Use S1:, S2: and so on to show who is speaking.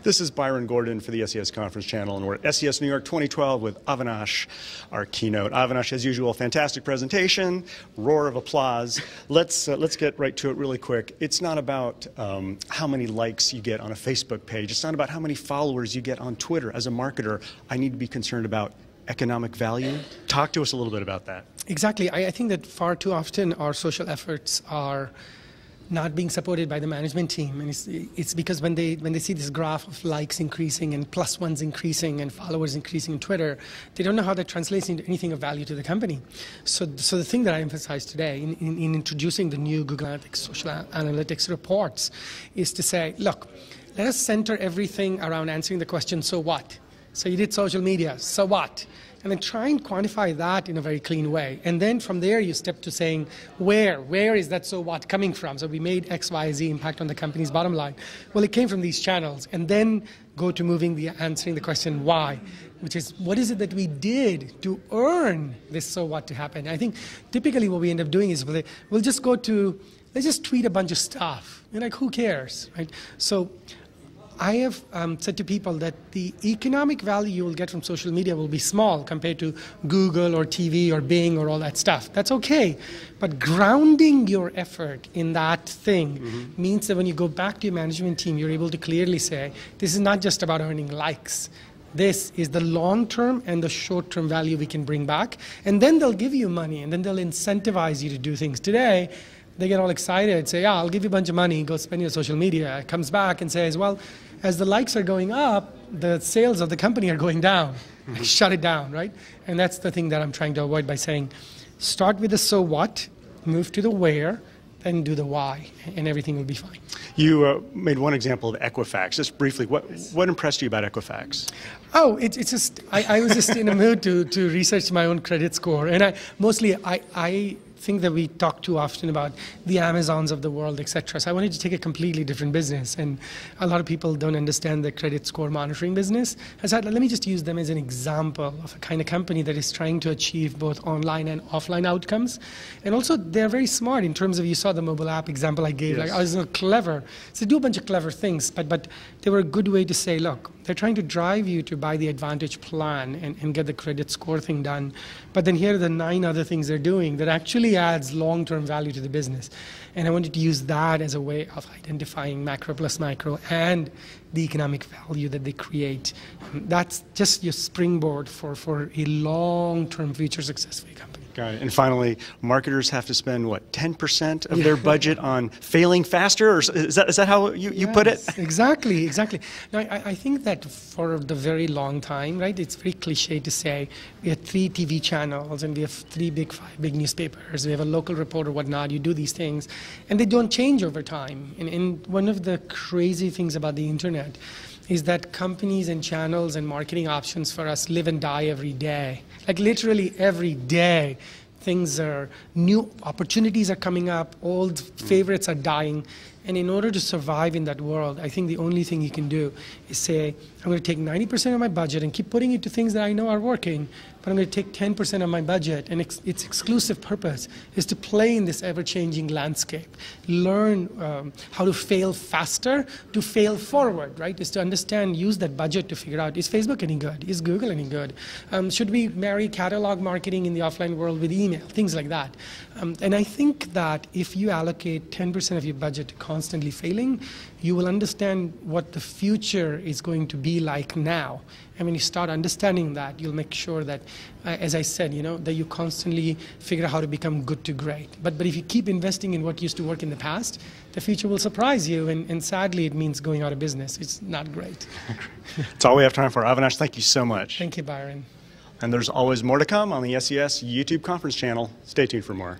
S1: This is Byron Gordon for the SES Conference Channel, and we're at SES New York 2012 with Avinash, our keynote. Avinash, as usual, fantastic presentation, roar of applause. Let's get right to it really quick. It's not about how many likes you get on a Facebook page. It's not about how many followers you get on Twitter. As a marketer, I need to be concerned about economic value. Talk to us a little bit about that.
S2: Exactly. I think that far too often our social efforts are not being supported by the management team, and it's because when they see this graph of likes increasing and plus ones increasing and followers increasing on Twitter, they don't know how that translates into anything of value to the company. So the thing that I emphasize today in introducing the new Google Analytics social analytics reports is to say, look, let us center everything around answering the question, so what? So you did social media, so what? And then try and quantify that in a very clean way. And then from there, you step to saying, where is that so what coming from? So we made X, Y, Z impact on the company's bottom line. Well, it came from these channels. And then go to answering the question, why? Which is, what is it that we did to earn this so what to happen? I think typically what we end up doing is we'll just go to, let's just tweet a bunch of stuff. You're like, who cares, right? So I have said to people that the economic value you will get from social media will be small compared to Google or TV or Bing or all that stuff. That's okay. But grounding your effort in that thing means that when you go back to your management team, you're able to clearly say, this is not just about earning likes. This is the long-term and the short-term value we can bring back. And then they'll give you money, and then they'll incentivize you to do things. Today, they get all excited, say, yeah, I'll give you a bunch of money, go spend it on social media. Comes back and says, well, as the likes are going up, the sales of the company are going down. Shut it down, right? And that's the thing that I'm trying to avoid by saying, start with the so what, move to the where, then do the why, and everything will be fine.
S1: You made one example of Equifax. Just briefly, what impressed you about Equifax?
S2: Oh, it's just, I was just in a mood to research my own credit score. And I think that we talk too often about the Amazons of the world, etc. So I wanted to take a completely different business, and a lot of people don't understand the credit score monitoring business. I said, let me just use them as an example of a kind of company that is trying to achieve both online and offline outcomes. And also, they're very smart in terms of, you saw the mobile app example I gave. Yes. Like, I was clever. So they do a bunch of clever things, but they were a good way to say, look, they're trying to drive you to buy the Advantage plan and get the credit score thing done. But then here are the 9 other things they're doing that actually adds long-term value to the business. And I wanted to use that as a way of identifying macro plus micro and the economic value that they create. That's just your springboard for a long-term future success for your company.
S1: Got it. And finally, marketers have to spend, what, 10% of their budget on failing faster? Or is that how you put it?
S2: Exactly. Now, I think that for the very long time, right, it's very cliche to say we have 3 TV channels and we have 5 big newspapers, we have a local reporter, whatnot, you do these things, and they don't change over time. And one of the crazy things about the internet is that companies and channels and marketing options for us live and die every day. Like literally every day, new opportunities are coming up, old favorites are dying. And in order to survive in that world, I think the only thing you can do is say, I'm going to take 90% of my budget and keep putting it to things that I know are working, but I'm going to take 10% of my budget, and its exclusive purpose is to play in this ever-changing landscape. Learn how to fail faster, to fail forward, right? Is to understand, use that budget to figure out, is Facebook any good? Is Google any good? Should we marry catalog marketing in the offline world with email? Things like that. And I think that if you allocate 10% of your budget to constantly failing, you will understand what the future is going to be like now. And when you start understanding that, you'll make sure that, as I said, that you constantly figure out how to become good to great. But if you keep investing in what used to work in the past, the future will surprise you. And sadly, it means going out of business. It's not great.
S1: That's all we have time for. Avinash, thank you so much.
S2: Thank you, Byron.
S1: And there's always more to come on the SES YouTube conference channel. Stay tuned for more.